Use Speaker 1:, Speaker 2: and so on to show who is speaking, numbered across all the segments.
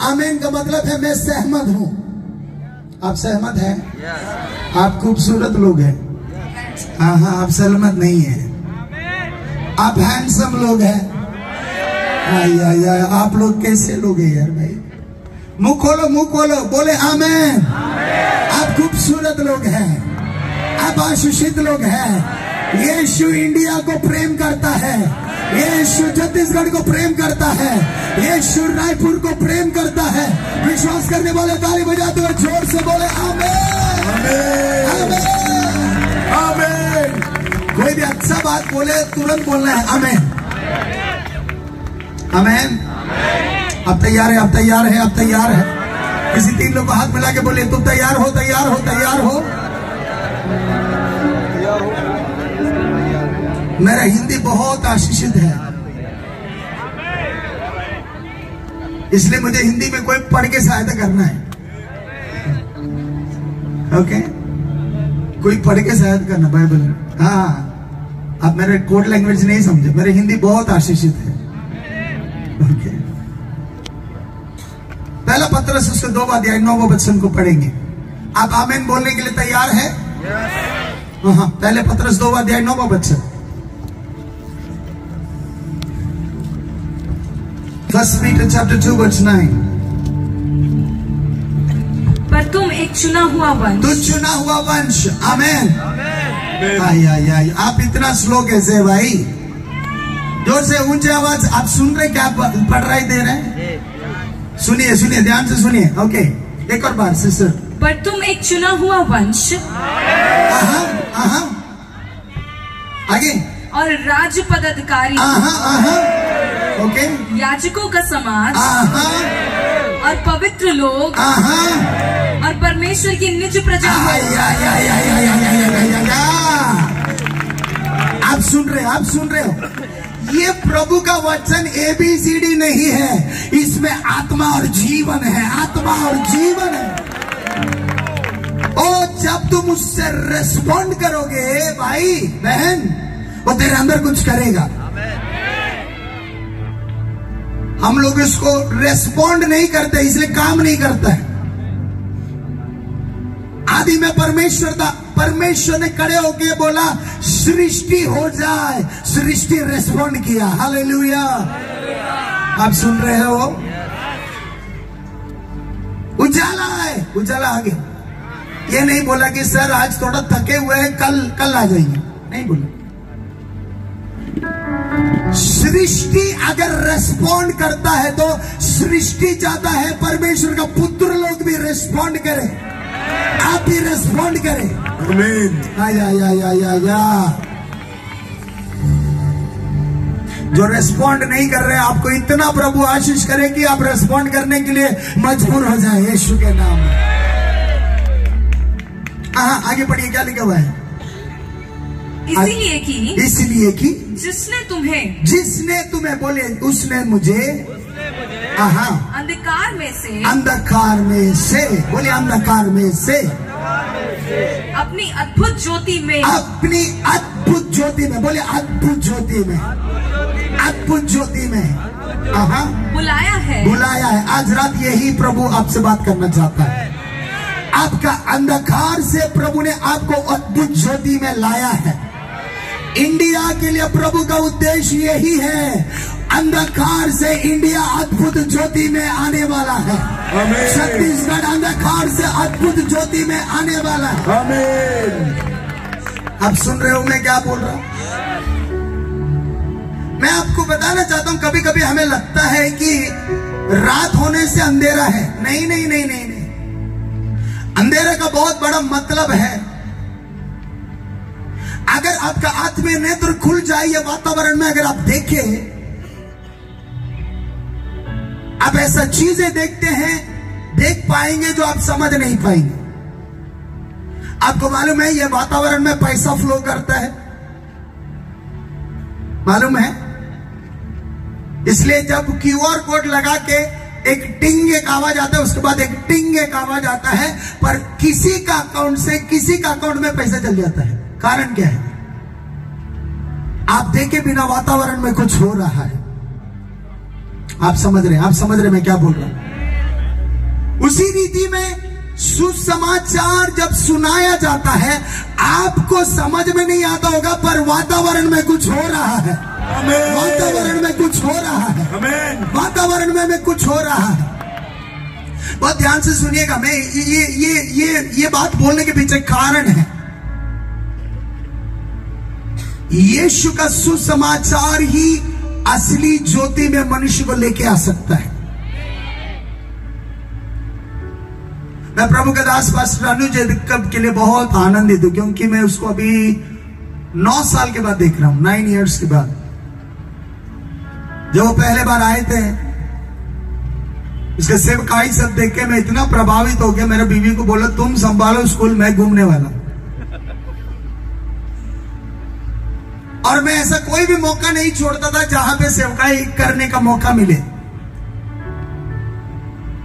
Speaker 1: आमीन का मतलब है मैं सहमत हूं। आप सहमत हैं? आप खूबसूरत लोग हैं। हाँ हाँ, आप सहमत नहीं हैं। आप हैंडसम लोग हैं। आप लोग कैसे लोग हैं यार भाई? मुंह खोलो, बोले आमीन। आप खूबसूरत लोग हैं, आप आशीषित लोग हैं। यीशु इंडिया को प्रेम करता है, यीशु छत्तीसगढ़ को प्रेम करता है, यीशु रायपुर को प्रेम करता है। विश्वास करने वाले ताली बजाते हुए जोर से बोले आमीन, आमीन, आमीन। कोई भी अच्छा बात बोले तुरंत बोलना है आमीन, आमीन। आप तैयार है? आप तैयार है? आप तैयार है? किसी 3 लोग को हाथ मिला के बोले तुम तैयार हो? तैयार हो? तैयार हो? मेरा हिंदी बहुत आशीषित है, इसलिए मुझे हिंदी में कोई पढ़ के सहायता करना है। ओके, कोई पढ़ के सहायता करना बाइबल में। हाँ, आप मेरे कोड लैंग्वेज नहीं समझे, मेरे हिंदी बहुत आशीषित है। ओके, पहला पत्रस उसके 2 अध्याय 9 वचन को पढ़ेंगे। आप आमीन बोलने के लिए तैयार है? हाँ, पहले पत्रस 2 अध्याय 9 वचन। 1 Peter chapter 2 verse 9।
Speaker 2: पर तुम एक चुना हुआ वंश,
Speaker 1: तू चुना हुआ वंश। आमीन। आप इतना स्लो कैसे भाई? जोर से ऊंचे आवाज। आप सुन रहे क्या पढ़ रहे दे रहे हैं? सुनिए, सुनिए, ध्यान से सुनिए। ओके, एक और बार सिस्टर।
Speaker 2: पर तुम एक चुना हुआ वंश,
Speaker 1: आगे,
Speaker 2: और राज पदाधिकारी,
Speaker 1: ओके,
Speaker 2: याजकों का समाज, और पवित्र लोग, और परमेश्वर की निज प्रजा।
Speaker 1: आप सुन रहे हो? ये प्रभु का वचन ABCD नहीं है, इसमें आत्मा और जीवन है, आत्मा और जीवन है। ओ, जब तुम उससे रेस्पॉन्ड करोगे भाई बहन, वो तेरे अंदर कुछ करेगा। हम लोग इसको रेस्पॉन्ड नहीं करते, इसलिए काम नहीं करता है। आदि में परमेश्वर था, परमेश्वर ने खड़े होकर बोला सृष्टि हो जाए, सृष्टि रेस्पॉन्ड किया। हालेलुया। आप सुन रहे हो? उजाला है, उजाला आ गया। ये नहीं बोला कि सर आज थोड़ा थके हुए हैं, कल आ जाएंगे, नहीं बोला। सृष्टि अगर रेस्पॉन्ड करता है तो सृष्टि चाहता है परमेश्वर का पुत्र लोग भी रेस्पॉन्ड करें, आप भी रेस्पॉन्ड करें। आमीन। या जो रेस्पॉन्ड नहीं कर रहे, आपको इतना प्रभु आशीष करे कि आप रेस्पॉन्ड करने के लिए मजबूर हो जाए यीशु के नाम में। आगे पढ़िए, क्या लिखा हुआ है? इसलिए कि जिसने तुम्हें बोले उसने मुझे
Speaker 2: अंधकार
Speaker 1: में से बोले अंधकार में से
Speaker 2: अपनी अद्भुत ज्योति में
Speaker 1: बोले अद्भुत ज्योति में
Speaker 2: बुलाया है।
Speaker 1: आज रात यही प्रभु आपसे बात करना चाहता है। आपका अंधकार से प्रभु ने आपको अद्भुत ज्योति में लाया है। इंडिया के लिए प्रभु का उद्देश्य यही है, अंधकार से इंडिया अद्भुत ज्योति में आने वाला है। छत्तीसगढ़ अंधकार से अद्भुत ज्योति में आने वाला है। आमीन। आप सुन रहे हो मैं क्या बोल रहा हूं? मैं आपको बताना चाहता हूं, कभी कभी हमें लगता है कि रात होने से अंधेरा है। नहीं नहीं नहीं नहीं नहीं, अंधेरे का बहुत बड़ा मतलब है, अगर आपका आत्मीय नेत्र खुल जाए ये वातावरण में, अगर आप देखें, आप ऐसा चीजें देखते हैं, देख पाएंगे जो आप समझ नहीं पाएंगे। आपको मालूम है ये वातावरण में पैसा फ्लो करता है, मालूम है? इसलिए जब QR कोड लगा के एक टिंग एक आवाज आता है, उसके बाद एक टिंग एक आवाज आता है, पर किसी का अकाउंट से किसी का अकाउंट में पैसा चल जाता है। कारण क्या है? आप देखे बिना वातावरण में कुछ हो रहा है। आप समझ रहे मैं क्या बोल रहा हूं? उसी रीति में सुसमाचार जब सुनाया जाता है, आपको समझ में नहीं आता होगा, पर वातावरण में कुछ हो रहा है। वातावरण में कुछ हो रहा है। वातावरण में कुछ हो रहा है। बहुत ध्यान से सुनिएगा। मैं ये बात बोलने के पीछे कारण है। यीशु का सुसमाचार ही असली ज्योति में मनुष्य को लेके आ सकता है। मैं प्रभु के दास पास्टर अनुज कब के लिए बहुत आनंदित हूं, क्योंकि मैं उसको अभी 9 साल के बाद देख रहा हूं, 9 इयर्स के बाद। जब वो पहले बार आए थे, उसके सेवकाई सब देख के मैं इतना प्रभावित हो गया। मेरे बीवी को बोला, तुम संभालो स्कूल, मैं घूमने वाला। और मैं ऐसा कोई भी मौका नहीं छोड़ता था जहां पे सेवकाई करने का मौका मिले।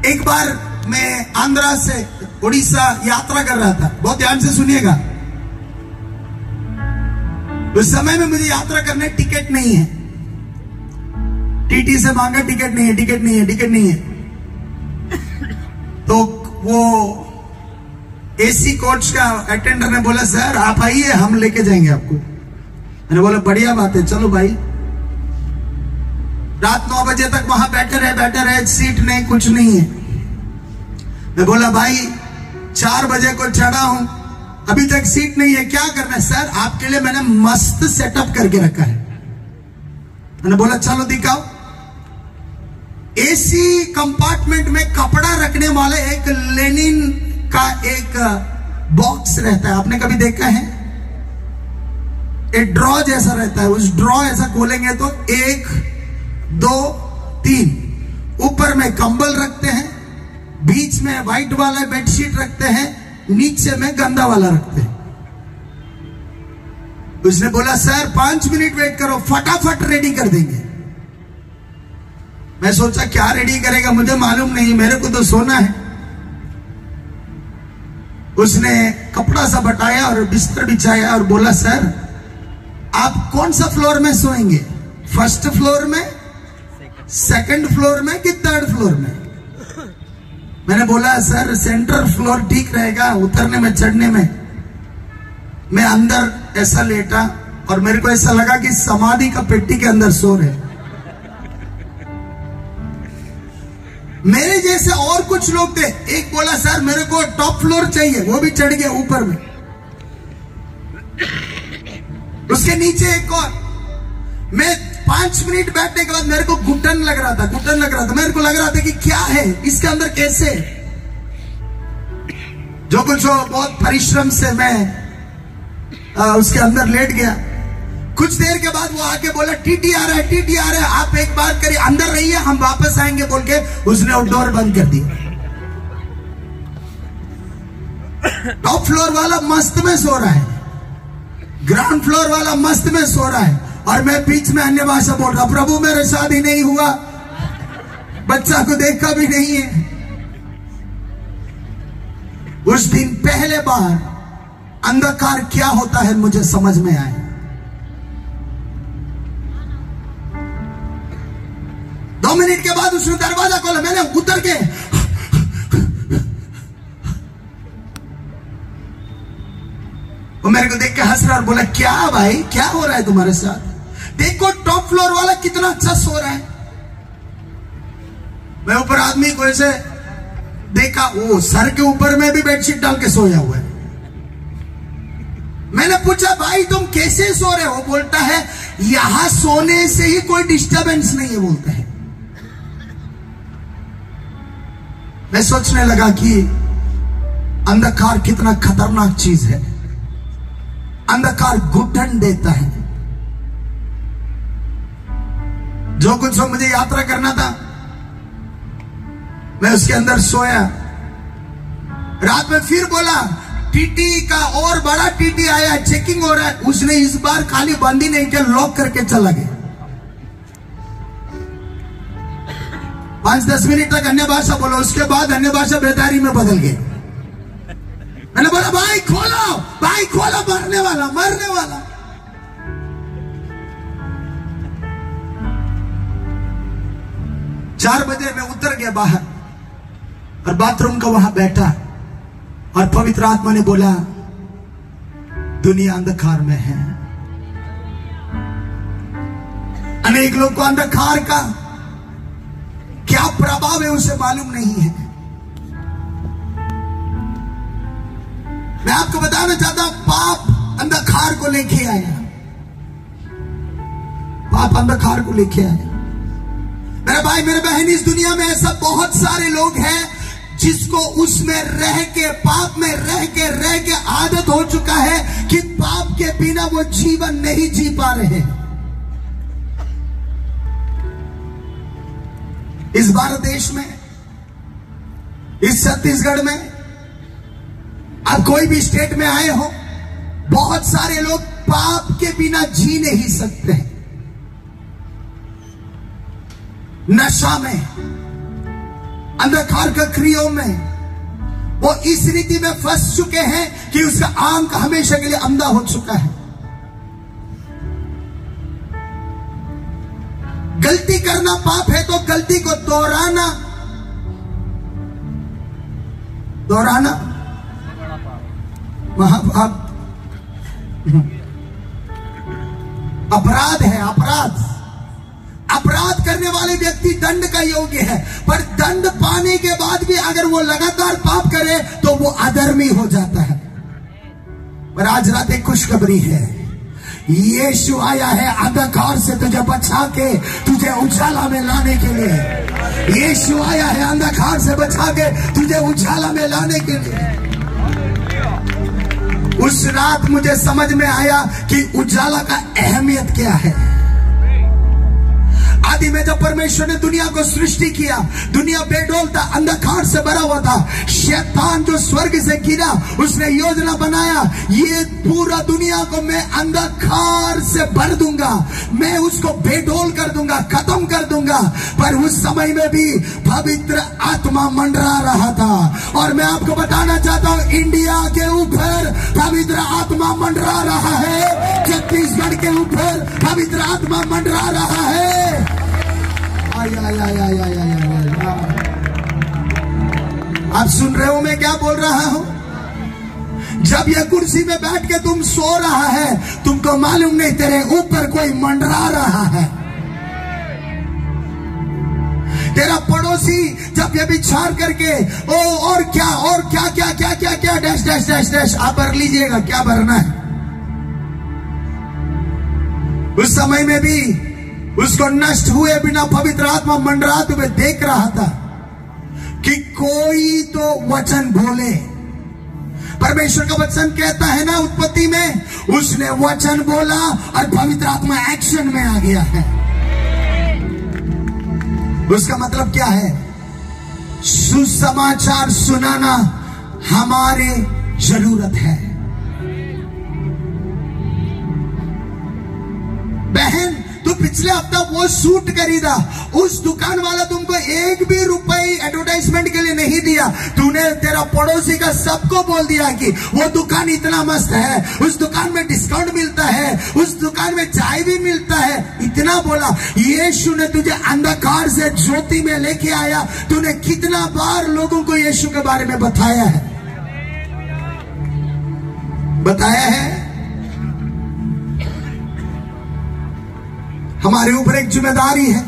Speaker 1: एक बार मैं आंध्रा से उड़ीसा यात्रा कर रहा था। बहुत ध्यान से सुनिएगा। उस समय में मुझे यात्रा करने टिकट नहीं है। टीटी से मांगा, टिकट नहीं है, टिकट नहीं है, टिकट नहीं है। तो वो एसी कोच का अटेंडर ने बोला, सर आप आइए, हम लेके जाएंगे आपको। मैंने बोला बढ़िया बात है, चलो भाई। रात 9 बजे तक वहां बैठे रहे, सीट नहीं, कुछ नहीं है। मैं बोला भाई 4 बजे को चढ़ा हूं, अभी तक सीट नहीं है, क्या करना है? सर आपके लिए मैंने मस्त सेटअप करके रखा है। मैंने बोला चलो दिखाओ। एसी कंपार्टमेंट में कपड़ा रखने वाले एक लेनिन का एक बॉक्स रहता है, आपने कभी देखा है? एक ड्रॉ जैसा रहता है। उस ड्रॉ ऐसा खोलेंगे तो 1 2 3 ऊपर में कंबल रखते हैं, बीच में व्हाइट वाला बेडशीट रखते हैं, नीचे में गंदा वाला रखते हैं। उसने बोला सर 5 मिनट वेट करो, फटाफट रेडी कर देंगे। मैं सोचा क्या रेडी करेगा, मुझे मालूम नहीं, मेरे को तो सोना है। उसने कपड़ा सा बटाया और बिस्तर बिछाया और बोला सर आप कौन सा फ्लोर में सोएंगे? फर्स्ट फ्लोर में, सेकंड फ्लोर में कि थर्ड फ्लोर में? मैंने बोला सर सेंटर फ्लोर ठीक रहेगा, उतरने में चढ़ने में। मैं अंदर ऐसा लेटा और मेरे को ऐसा लगा कि समाधि का पेटी के अंदर सो रहे। मेरे जैसे और कुछ लोग थे। एक बोला सर मेरे को टॉप फ्लोर चाहिए, वो भी चढ़ गया ऊपर में। उसके नीचे एक और। मैं 5 मिनट बैठने के बाद मेरे को घुटन लग रहा था। मेरे को लग रहा था कि क्या है इसके अंदर, कैसे जो कुछ हो। बहुत परिश्रम से मैं उसके अंदर लेट गया। कुछ देर के बाद वो आके बोला टीटी आ रहा है, टीटी आ रहा है, आप एक बार करिए, अंदर रहिए, हम वापस आएंगे बोल के उसने वो डोर बंद कर दिया। टॉप फ्लोर वाला मस्त में सो रहा है, ग्राउंड फ्लोर वाला मस्त में सो रहा है, और मैं बीच में अन्य भाषा बोल रहा, प्रभु मेरे शादी नहीं हुआ, बच्चा को देखा भी नहीं है। उस दिन पहले बार अंधकार क्या होता है मुझे समझ में आया। दो मिनट के बाद उसने दरवाजा खोला, मैंने उतर के वो मेरे को देख के हंस रहा और बोला क्या भाई क्या हो रहा है तुम्हारे साथ? देखो टॉप फ्लोर वाला कितना अच्छा सो रहा है। मैं ऊपर आदमी को ऐसे देखा, वो सर के ऊपर में भी बेडशीट डाल के सोया हुआ है। मैंने पूछा भाई तुम कैसे सो रहे हो? बोलता है यहां सोने से ही कोई डिस्टरबेंस नहीं है, बोलता है। मैं सोचने लगा कि अंधकार कितना खतरनाक चीज है। अंधकार घुटन देता है। जो कुछ मुझे यात्रा करना था मैं उसके अंदर सोया। रात में फिर बोला टीटी का और बड़ा टीटी आया, चेकिंग हो रहा है। उसने इस बार खाली बंद ही नहीं किया, लॉक करके चला गया। 5-10 मिनट तक अन्य भाषा बोला, उसके बाद अन्य भाषा बेदारी में बदल गई। मैंने बोला भाई खोलो, भाई खोलो, मरने वाला मरने वाला। चार बजे मैं उतर गया बाहर और बाथरूम का वहां बैठा और पवित्र आत्मा ने बोला, दुनिया अंधकार में है। अनेक लोग को अंधकार का क्या प्रभाव है उसे मालूम नहीं है। मैं आपको बताना चाहता हूं, पाप अंधकार को लेके आया। पाप अंधकार को लेके आया। मेरे भाई मेरे बहन, इस दुनिया में ऐसा बहुत सारे लोग हैं जिसको उसमें रह के, पाप में रह के आदत हो चुका है कि पाप के बिना वो जीवन नहीं जी पा रहे। इस भारत देश में, इस छत्तीसगढ़ में, आप कोई भी स्टेट में आए हो, बहुत सारे लोग पाप के बिना जी नहीं सकते। नशा में, अंधकार का क्रियों में वो इस रीति में फंस चुके हैं कि उसका आंख हमेशा के लिए अंधा हो चुका है। गलती करना पाप है तो गलती को दोहराना महापाप, अपराध है। अपराध करने वाले व्यक्ति दंड का योग्य है, पर दंड पाने के बाद भी अगर वो लगातार पाप करे तो वो अधर्मी हो जाता है। पर आज रात एक खुशखबरी है, यीशु आया है अंधकार से तुझे बचा के तुझे उजाला में लाने के लिए। यीशु आया है अंधकार से बचा के तुझे उजाला में लाने के लिए। उस रात मुझे समझ में आया कि उजाला का अहमियत क्या है। आदि में जब परमेश्वर ने दुनिया को सृष्टि किया, दुनिया बेडौल था, अंधकार से भरा हुआ था। शैतान जो स्वर्ग से गिरा, उसने योजना बनाया, ये पूरा दुनिया को मैं अंधकार से भर दूंगा, मैं उसको बेडौल कर दूंगा, खत्म कर दूंगा। पर उस समय में भी पवित्र आत्मा मंडरा रहा था। और मैं आपको बताना चाहता हूं, इंडिया के ऊपर पवित्र आत्मा मंडरा रहा है, छत्तीसगढ़ के ऊपर पवित्र आत्मा मंडरा रहा है। आप सुन रहे हो मैं क्या बोल रहा हूं? जब यह कुर्सी में बैठ के तुम सो रहा है, तुमको मालूम नहीं तेरे ऊपर कोई मंडरा रहा है। तेरा पड़ोसी जब ये विचार करके और क्या डैश डैश डैश डैश आप भर लीजिएगा, क्या भरना है, उस समय में भी उसको नष्ट हुए बिना पवित्र आत्मा मंडराते हुए देख रहा था कि कोई तो वचन बोले। परमेश्वर का वचन कहता है ना उत्पत्ति में, उसने वचन बोला और पवित्र आत्मा एक्शन में आ गया है। उसका मतलब क्या है? सुसमाचार सुनाना हमारे जरूरत है। बहन, तो पिछले हफ्ता वो सूट खरीदा, उस दुकान वाला तुमको एक भी रुपए एडवर्टाइजमेंट के लिए नहीं दिया। तूने तेरा पड़ोसी का सबको बोल दिया कि वो दुकान इतना मस्त है, उस दुकान में डिस्काउंट मिलता है, उस दुकान में चाय भी मिलता है, इतना बोला। यीशु ने तुझे अंधकार से ज्योति में लेके आया। तूने कितना बार लोगों को यीशु के बारे में बताया है? हमारे ऊपर एक जिम्मेदारी है।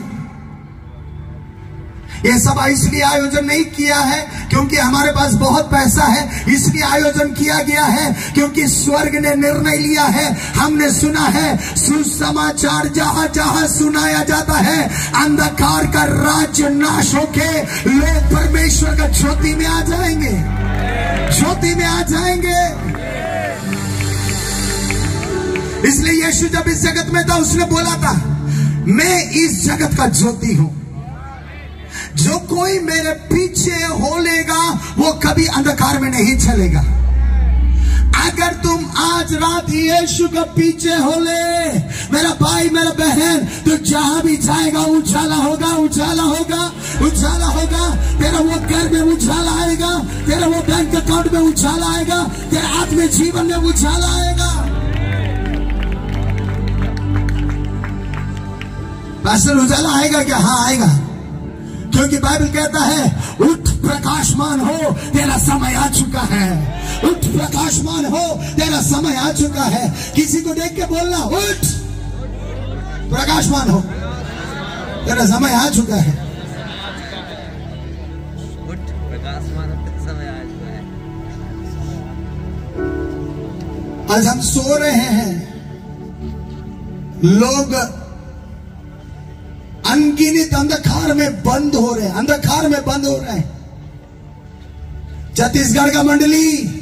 Speaker 1: यह सभा इसलिए आयोजन नहीं किया है क्योंकि हमारे पास बहुत पैसा है, इसलिए आयोजन किया गया है क्योंकि स्वर्ग ने निर्णय लिया है। हमने सुना है सुसमाचार जहां जहां सुनाया जाता है, अंधकार का राज्य नाश होके लोग परमेश्वर का ज्योति में आ जाएंगे, ज्योति में आ जाएंगे। इसलिए यीशु जब इस जगत में था, उसने बोला था, मैं इस जगत का ज्योति हूं, जो कोई मेरे पीछे हो लेगा वो कभी अंधकार में नहीं चलेगा। अगर तुम आज रात यीशु के पीछे हो ले, मेरा भाई मेरा बहन, तो जहां भी जाएगा उजाला होगा, उजाला होगा, उजाला होगा। तेरा वो घर में उजाला आएगा, तेरा वो बैंक अकाउंट में उजाला आएगा, तेरे आत्मिक जीवन में उजाला आएगा। पास्टर उजाला आएगा क्या? हाँ आएगा। क्योंकि बाइबल कहता है उठ प्रकाशमान हो, तेरा समय आ चुका है। उठ प्रकाशमान हो, तेरा समय आ चुका है। किसी को देख के बोलना, उठ प्रकाशमान हो, तेरा समय आ चुका है।
Speaker 3: उठ प्रकाशमान हो, तेरा समय आ चुका है।
Speaker 1: आज हम सो रहे हैं, लोग अनगिनत अंधकार में बंद हो रहे हैं, अंधकार में बंद हो रहे हैं। छत्तीसगढ़ का मंडली,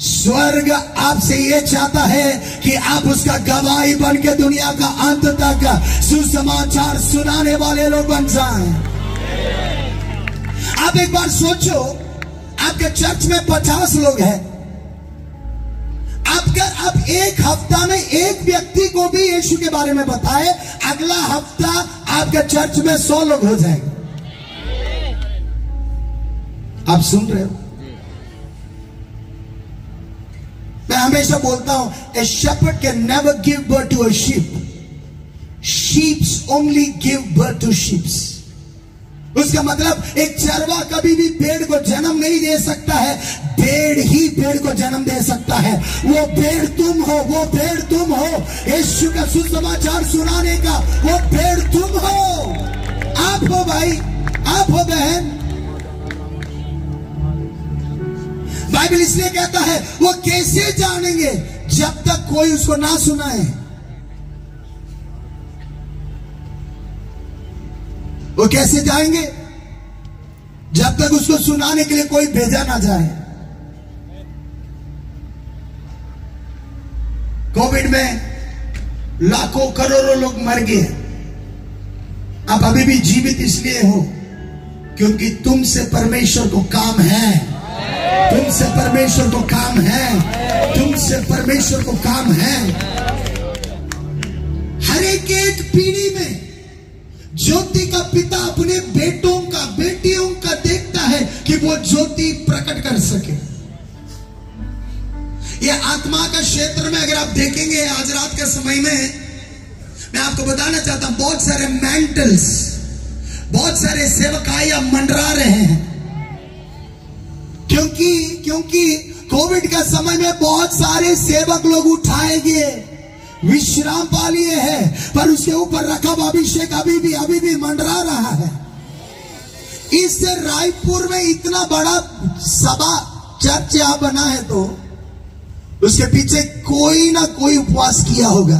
Speaker 1: स्वर्ग आपसे ये चाहता है कि आप उसका गवाही बन के दुनिया का अंत तक सुसमाचार सुनाने वाले लोग बन जाएं। आप एक बार सोचो, आपके चर्च में 50 लोग हैं, आप एक हफ्ता में एक व्यक्ति को भी यीशु के बारे में बताए, अगला हफ्ता आपके चर्च में 100 लोग हो जाएंगे। आप सुन रहे हो? मैं हमेशा बोलता हूं, ए shepherd can never give birth to a sheep. Sheep only give birth to sheep. उसका मतलब एक चरवा कभी भी भेड़ को जन्म नहीं दे सकता है, भेड़ ही भेड़ को जन्म दे सकता है। वो भेड़ तुम हो, वो भेड़ तुम हो। यीशु का सुसमाचार सुनाने का वो भेड़ तुम हो, आप हो भाई, आप हो बहन। बाइबल इसलिए कहता है, वो कैसे जानेंगे जब तक कोई उसको ना सुनाए। वो कैसे जाएंगे जब तक उसको सुनाने के लिए कोई भेजा ना जाए। कोविड में लाखों करोड़ों लोग मर गए, आप अभी भी जीवित इसलिए हो क्योंकि तुमसे परमेश्वर को काम है, तुमसे परमेश्वर को काम है, तुमसे परमेश्वर को काम है। हर एक पीढ़ी में ज्योति का पिता अपने बेटों का, बेटियों का देखता है कि वो ज्योति प्रकट कर सके। ये आत्मा का क्षेत्र में अगर आप देखेंगे आज रात के समय में, मैं आपको बताना चाहता हूं, बहुत सारे मेंटल्स, बहुत सारे सेवकाया मंडरा रहे हैं। क्योंकि कोविड का समय में बहुत सारे सेवक लोग उठाए गए, विश्राम पा लिए हैं, पर उसके ऊपर रखा अभिषेक अभी भी मंडरा रहा है। इससे रायपुर में इतना बड़ा सभा चर्च यहां बना है, तो उसके पीछे कोई ना कोई उपवास किया होगा,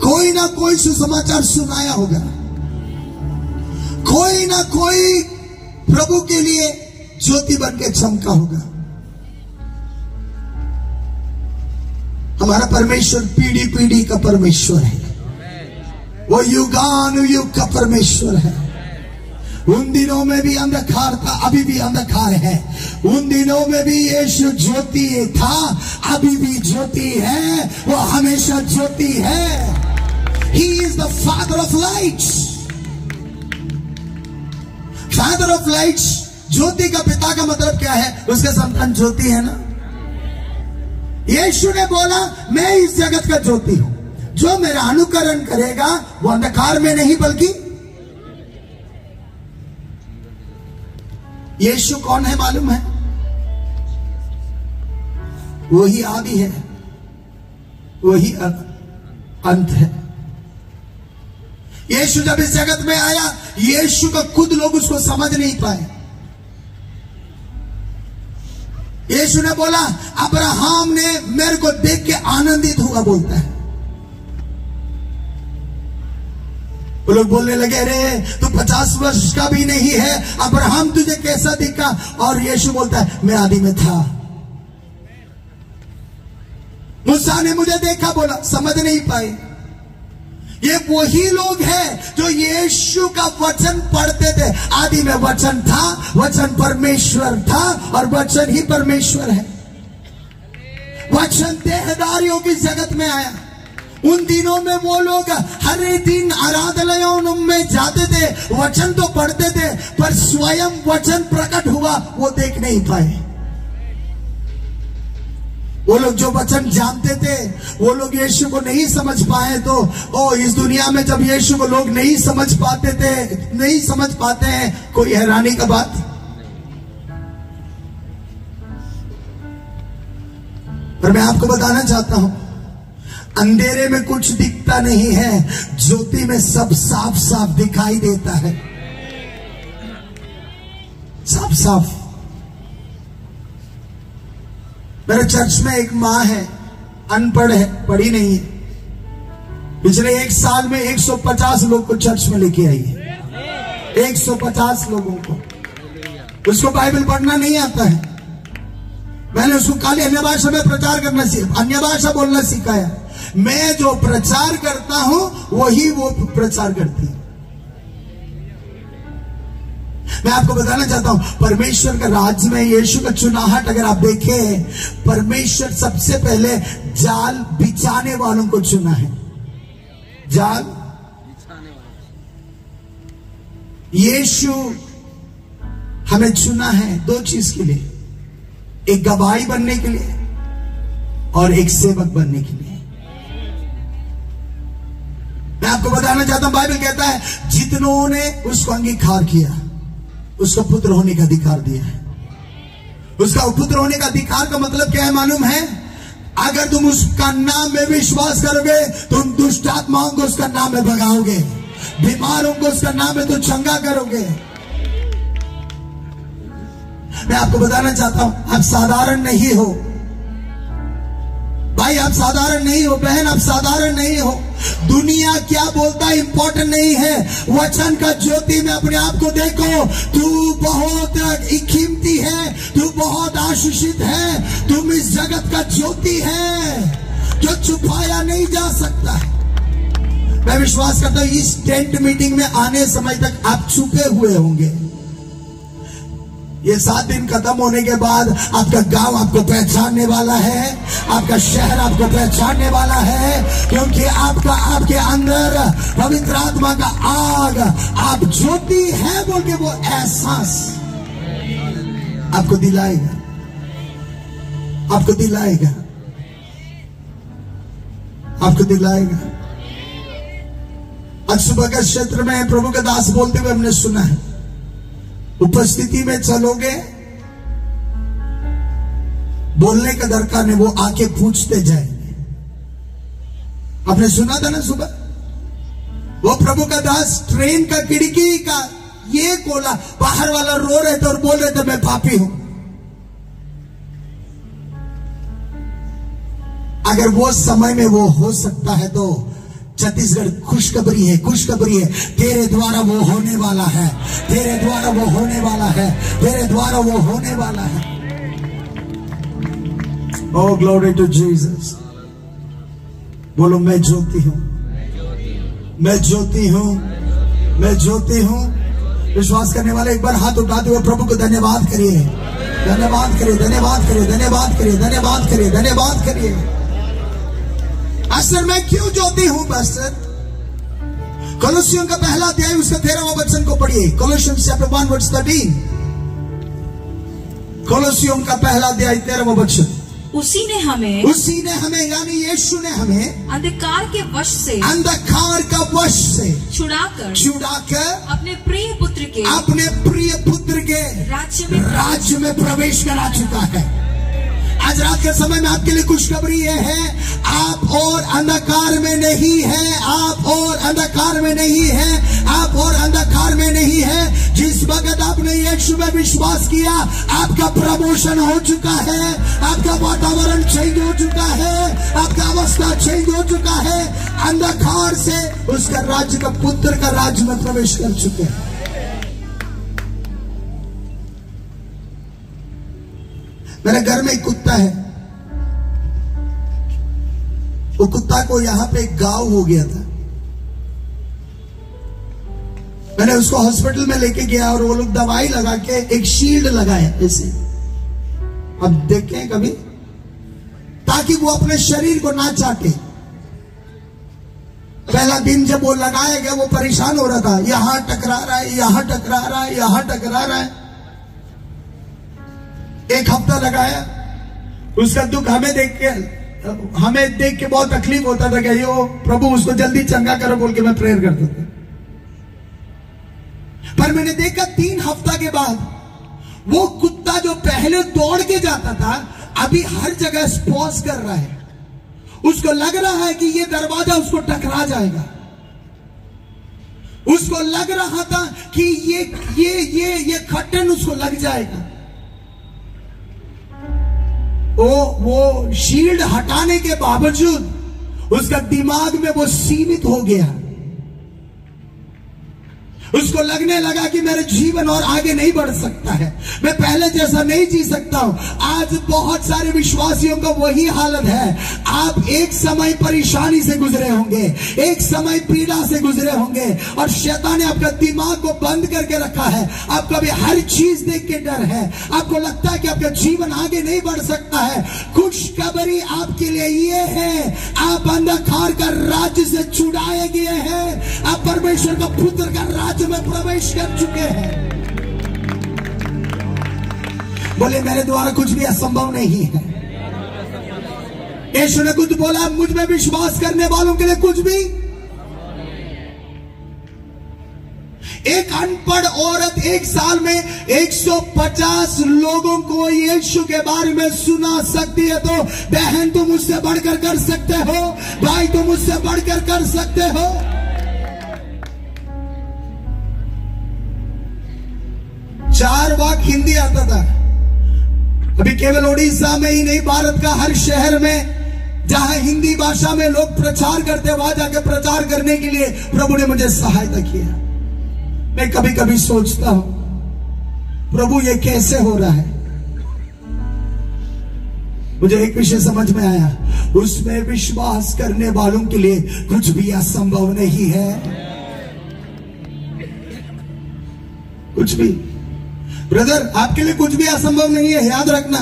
Speaker 1: कोई ना कोई सुसमाचार सुनाया होगा, कोई ना कोई प्रभु के लिए ज्योति बन के चमका होगा। हमारा परमेश्वर पीढ़ी पीढ़ी का परमेश्वर है, वो युगानुयुग का परमेश्वर है। उन दिनों में भी अंधकार था, अभी भी अंधकार है। उन दिनों में भी यीशु ज्योति था, अभी भी ज्योति है, वो हमेशा ज्योति है। He is the Father of lights. Father of lights, ज्योति का पिता का मतलब क्या है? उसके संतान ज्योति है ना। यीशु ने बोला, मैं इस जगत का ज्योति हूं, जो मेरा अनुकरण करेगा वो अंधकार में नहीं बल्कि। यीशु कौन है मालूम है? वही आदि है, वही अंत है। यीशु जब इस जगत में आया, यीशु का खुद लोग उसको समझ नहीं पाए। यीशु ने बोला, अब्राहम ने मेरे को देख के आनंदित हुआ, बोलता है। वो लोग बोलने लगे, रे तू 50 वर्ष का भी नहीं है, अब्राहम तुझे कैसा दिखा? और यीशु बोलता है, मैं आदि में था। मूसा ने मुझे देखा, बोला, समझ नहीं पाए। ये वही लोग हैं जो यीशु का वचन पढ़ते थे। आदि में वचन था, वचन परमेश्वर था और वचन ही परमेश्वर है। वचन देहधारियों की जगत में आया। उन दिनों में वो लोग हर दिन आराधनालयों में जाते थे, वचन तो पढ़ते थे, पर स्वयं वचन प्रकट हुआ वो देख नहीं पाए। वो लोग जो वचन जानते थे वो लोग यीशु को नहीं समझ पाए। तो इस दुनिया में जब यीशु को लोग नहीं समझ पाते हैं, कोई हैरानी का बात। पर मैं आपको बताना चाहता हूं, अंधेरे में कुछ दिखता नहीं है, ज्योति में सब साफ साफ दिखाई देता है, साफ साफ। मेरे चर्च में एक माँ है, अनपढ़ है, पढ़ी नहीं है। पिछले एक साल में 150 लोग को चर्च में लेके आई है। 150 लोगों को। उसको बाइबल पढ़ना नहीं आता है। मैंने उसको खाली अन्य भाषा में प्रचार करना अन्य भाषा बोलना सिखाया। मैं जो प्रचार करता हूं वही वो प्रचार करती है। मैं आपको बताना चाहता हूं, परमेश्वर का राज्य में यीशु का चुनाहट अगर आप देखें, परमेश्वर सबसे पहले जाल बिछाने वालों को चुना है। जाल यीशु हमें चुना है दो चीज के लिए, एक गवाही बनने के लिए और एक सेवक बनने के लिए। मैं आपको बताना चाहता हूं, बाइबल कहता है जितनों ने उसको अंगीकार किया उसको पुत्र होने का अधिकार दिया है। उसका पुत्र होने का अधिकार का मतलब क्या है मालूम है? अगर तुम उसका नाम में विश्वास करोगे, तुम दुष्ट आत्माओं को उसका नाम में भगाओगे, बीमारों को उसका नाम में तो चंगा करोगे। मैं आपको बताना चाहता हूं, आप साधारण नहीं हो भाई, आप साधारण नहीं हो बहन, आप साधारण नहीं हो। दुनिया क्या बोलता है इंपॉर्टेंट नहीं है, वचन का ज्योति में अपने आप को देखो। तू बहुत कीमती है, तू बहुत आशीषित है, तुम इस जगत का ज्योति है जो छुपाया नहीं जा सकता है। मैं विश्वास करता हूं इस टेंट मीटिंग में आने समय तक आप छुपे हुए होंगे। ये 7 दिन खत्म होने के बाद आपका गांव आपको पहचानने वाला है, आपका शहर आपको पहचानने वाला है, क्योंकि आपके अंदर पवित्र आत्मा का आग, आप ज्योति है बोल के वो एहसास आपको दिलाएगा, आपको दिलाएगा, आपको दिलाएगा। आज सुबह के क्षेत्र में प्रभु के दास बोलते हुए हमने सुना है, उपस्थिति में चलोगे, बोलने का दरकार नहीं, वो आके पूछते जाएंगे। आपने सुना था ना सुबह, वो प्रभु का दास ट्रेन का खिड़की का ये खोला, बाहर वाला रो रहे थे और बोल रहे थे मैं पापी हूं। अगर वो समय में वो हो सकता है तो छत्तीसगढ़ खुशखबरी है, खुशखबरी है। तेरे द्वारा वो होने वाला है, तेरे द्वारा वो होने वाला है, तेरे द्वारा वो होने वाला है। ओह ग्लोरी टू जीसस। बोलो मैं ज्योति हूं, मैं ज्योति हूं, मैं ज्योति हूं। विश्वास करने वाले एक बार हाथ उठाते हुए प्रभु को धन्यवाद करिए, धन्यवाद करिए, धन्यवाद करिए, धन्यवाद करिए, धन्यवाद करिए, धन्यवाद करिए। पास्टर मैं क्यों ज्योति हूं पास्टर? कोलोसियों का पहला अध्याय उसका 13वां वचन को पढ़िए। कोलोसियंस चैप्टर 1 वर्स 13। कोलोसियों का पहला अध्याय 13वां वचन।
Speaker 2: उसी ने हमें यानी यीशु ने हमें अंधकार के वश से छुड़ाकर अपने प्रिय पुत्र के
Speaker 1: राज्य में प्रवेश करा चुका है। आज रात के समय में आपके लिए खुशखबरी ये है, आप और अंधकार में नहीं है, आप और अंधकार में नहीं है, आप और अंधकार में नहीं है। जिस वक्त आपने यीशु में विश्वास किया, आपका प्रमोशन हो चुका है, आपका वातावरण चेंज हो चुका है, आपका अवस्था चेंज हो चुका है। अंधकार से उसका राज्य का पुत्र का राज्य में प्रवेश कर चुके हैं। मेरे घर में एक कुत्ता है, वो कुत्ता को यहां पे एक घाव हो गया था। मैंने उसको हॉस्पिटल में लेके गया और वो लोग दवाई लगा के एक शील्ड लगाया ऐसे, अब देखें कभी, ताकि वो अपने शरीर को ना चाटे। पहला दिन जब वो लगाया गया वो परेशान हो रहा था, यहां टकरा रहा है, यहां टकरा रहा है, यहां टकरा रहा है। एक हफ्ता लगाया, उसका दुख हमें देख के बहुत तकलीफ होता था कि यो प्रभु उसको जल्दी चंगा करो बोल के मैं प्रेयर करता था। पर मैंने देखा 3 हफ्ता के बाद वो कुत्ता जो पहले दौड़ के जाता था अभी हर जगह स्पॉज कर रहा है। उसको लग रहा है कि ये दरवाजा उसको टकरा जाएगा। उसको लग रहा था कि ये खट्टन उसको लग जाएगा। वो शील्ड हटाने के बावजूद उसका दिमाग में वो सीमित हो गया। उसको लगने लगा कि मेरा जीवन और आगे नहीं बढ़ सकता है, मैं पहले जैसा नहीं जी सकता हूं। आज बहुत सारे विश्वासियों का वही हालत है। आप एक समय परेशानी से गुजरे होंगे, एक समय पीड़ा से गुजरे होंगे और शैतान ने आपका दिमाग को बंद करके रखा है। आपको भी हर चीज देख के डर है। आपको लगता है कि आपका जीवन आगे नहीं बढ़ सकता है। खुशखबरी आपके लिए ये है, आप अंधकार का राज्य से छुड़ाए गए हैं। आप परमेश्वर का पुत्र का राज्य में प्रवेश कर चुके हैं। बोले मेरे द्वारा कुछ भी असंभव नहीं है। यीशु ने कुछ बोला, मुझ में विश्वास करने वालों के लिए कुछ भी। एक अनपढ़ औरत 1 साल में 150 लोगों को यीशु के बारे में सुना सकती है। तो बहन तुम मुझसे बढ़कर कर सकते हो, भाई तुम मुझसे बढ़कर कर सकते हो। चार वाक हिंदी आता था। अभी केवल उड़ीसा में ही नहीं, भारत का हर शहर में जहां हिंदी भाषा में लोग प्रचार करते, वहां जाकर प्रचार करने के लिए प्रभु ने मुझे सहायता किया। मैं कभी कभी सोचता हूं, प्रभु ये कैसे हो रहा है। मुझे एक विषय समझ में आया, उसमें विश्वास करने वालों के लिए कुछ भी असंभव नहीं है। कुछ भी ब्रदर, आपके लिए कुछ भी असंभव नहीं है, याद रखना।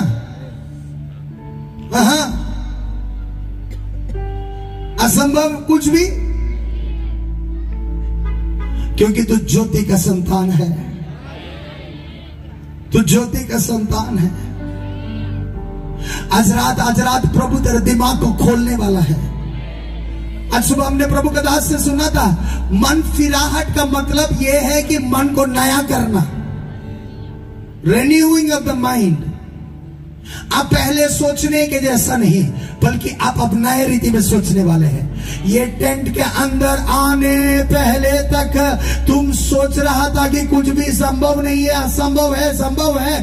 Speaker 1: असंभव कुछ भी, क्योंकि तू ज्योति का संतान है। तू ज्योति का संतान है। आज रात प्रभु तेरे दिमाग को खोलने वाला है। आज सुबह हमने प्रभु का दास से सुना था, मन फिराहट का मतलब यह है कि मन को नया करना, रिन्यूइंग ऑफ द माइंड। आप पहले सोचने के जैसा नहीं, बल्कि आप अब नए रीति में सोचने वाले हैं। ये टेंट के अंदर आने पहले तक तुम सोच रहा था कि कुछ भी संभव नहीं है, असंभव है, संभव है।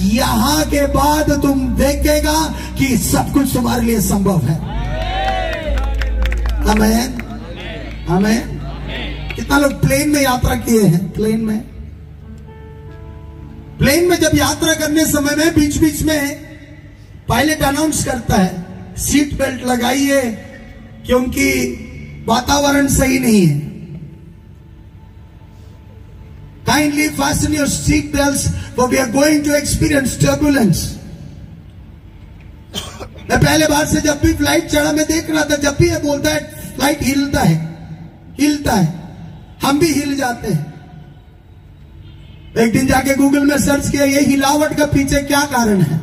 Speaker 1: यहां के बाद तुम देखेगा कि सब कुछ तुम्हारे लिए संभव है। आमीन, आमीन। कितना लोग प्लेन में यात्रा किए हैं? प्लेन में जब यात्रा करने समय में बीच बीच में पायलट अनाउंस करता है, सीट बेल्ट लगाइए क्योंकि वातावरण सही नहीं है। Kindly fasten your seat belts for we are going to experience turbulence. मैं पहले बार से जब भी फ्लाइट चढ़ा, मैं देख रहा था, जब भी ये बोलता है फ्लाइट हिलता है, हम भी हिल जाते हैं। एक दिन जाके गूगल में सर्च किया, ये हिलावट का पीछे क्या कारण है।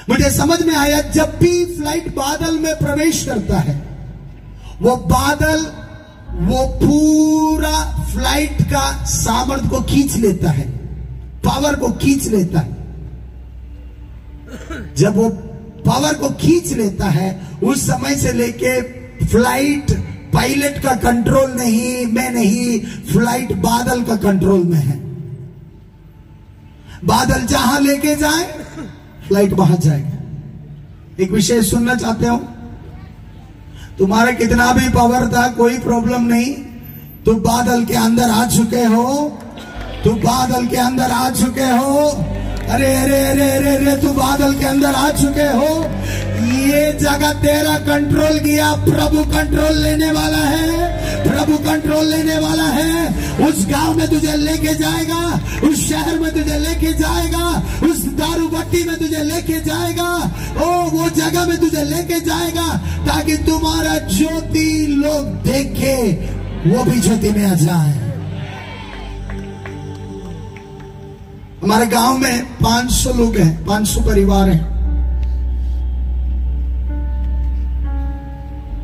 Speaker 1: मुझे समझ में आया, जब भी फ्लाइट बादल में प्रवेश करता है, वो बादल वो पूरा फ्लाइट का सामर्थ्य को खींच लेता है, पावर को खींच लेता है। जब वो पावर को खींच लेता है, उस समय से लेके फ्लाइट पायलट का कंट्रोल नहीं, मैं नहीं, फ्लाइट बादल का कंट्रोल में है। बादल जहां लेके जाए फ्लाइट वहां जाएगा। एक विषय सुनना चाहते हो, तुम्हारा कितना भी पावर था, कोई प्रॉब्लम नहीं, तुम बादल के अंदर आ चुके हो। तुम बादल के अंदर आ चुके हो। अरे अरे अरे अरे अरे, तू बादल के अंदर आ चुके हो। ये जगह तेरा कंट्रोल किया, प्रभु कंट्रोल लेने वाला है। प्रभु कंट्रोल लेने वाला है। उस गांव में तुझे लेके जाएगा, उस शहर में तुझे लेके जाएगा, उस दारू भट्टी में तुझे लेके जाएगा, वो जगह में तुझे लेके जाएगा, ताकि तुम्हारा ज्योति लोग देखे, वो भी ज्योति में आ जाए। हमारे गांव में 500 लोग हैं, 500 परिवार हैं।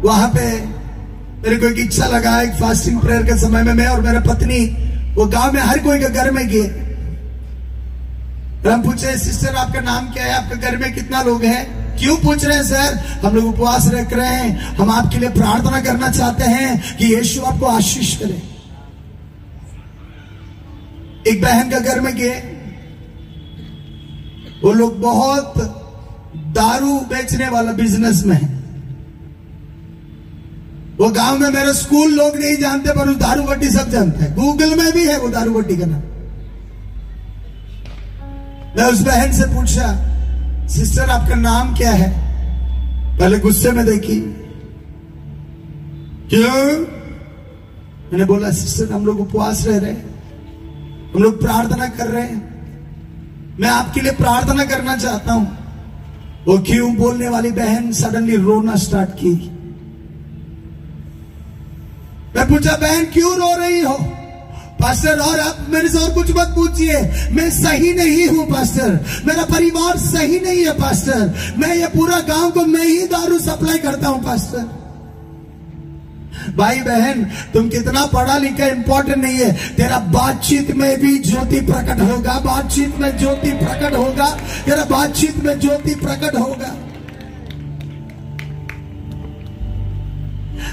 Speaker 1: वहां पे मेरे को एक इच्छा लगा, एक फास्टिंग प्रेयर के समय में मैं और मेरा पत्नी वो गांव में हर कोई के घर में गए। हम पूछे, सिस्टर आपका नाम क्या है, आपके घर में कितना लोग हैं? क्यों पूछ रहे हैं सर? हम लोग उपवास रख रहे हैं, हम आपके लिए प्रार्थना करना चाहते हैं कि यीशु आपको आशीष करे। एक बहन का घर में गए, वो लोग बहुत दारू बेचने वाला बिजनेस में है। वो गांव में मेरे स्कूल लोग नहीं जानते, पर उस दारू भट्टी सब जानते हैं। गूगल में भी है वो दारू भट्टी का नाम। मैं उस बहन से पूछा, सिस्टर आपका नाम क्या है? पहले गुस्से में देखी, क्यों? मैंने बोला, सिस्टर हम लोग उपवास रह रहे हैं, हम लोग प्रार्थना कर रहे हैं, मैं आपके लिए प्रार्थना करना चाहता हूं। वो क्यों बोलने वाली बहन सडनली रोना स्टार्ट की। मैं पूछा, बहन क्यों रो रही हो? पास्टर, और आप मेरे से और कुछ मत पूछिए, मैं सही नहीं हूं पास्टर, मेरा परिवार सही नहीं है पास्टर, मैं ये पूरा गांव को मैं ही दारू सप्लाई करता हूं पास्टर। भाई बहन, तुम कितना पढ़ा लिखा इंपॉर्टेंट नहीं है, तेरा बातचीत में भी ज्योति प्रकट होगा, बातचीत में ज्योति प्रकट होगा, तेरा बातचीत में ज्योति प्रकट होगा।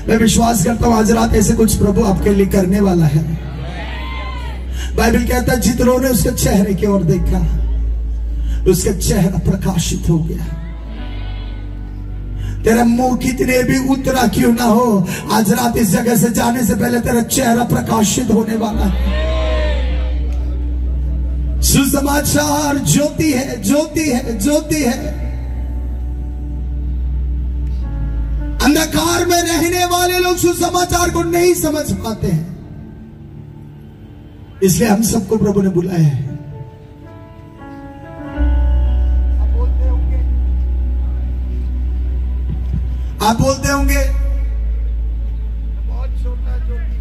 Speaker 1: मैं विश्वास करता हूं आज रात ऐसे कुछ प्रभु आपके लिए करने वाला है। बाइबल कहता है, जितनों ने उसके चेहरे की ओर देखा, उसका चेहरा प्रकाशित हो गया। तेरा मुंह कितने भी उतरा क्यों ना हो, आज रात इस जगह से जाने से पहले तेरा चेहरा प्रकाशित होने वाला है। सुसमाचार ज्योति है, ज्योति है, ज्योति है। अंधकार में रहने वाले लोग सुसमाचार को नहीं समझ पाते हैं, इसलिए हम सबको प्रभु ने बुलाया है। आप बोलते होंगे बहुत छोटा ज्योति।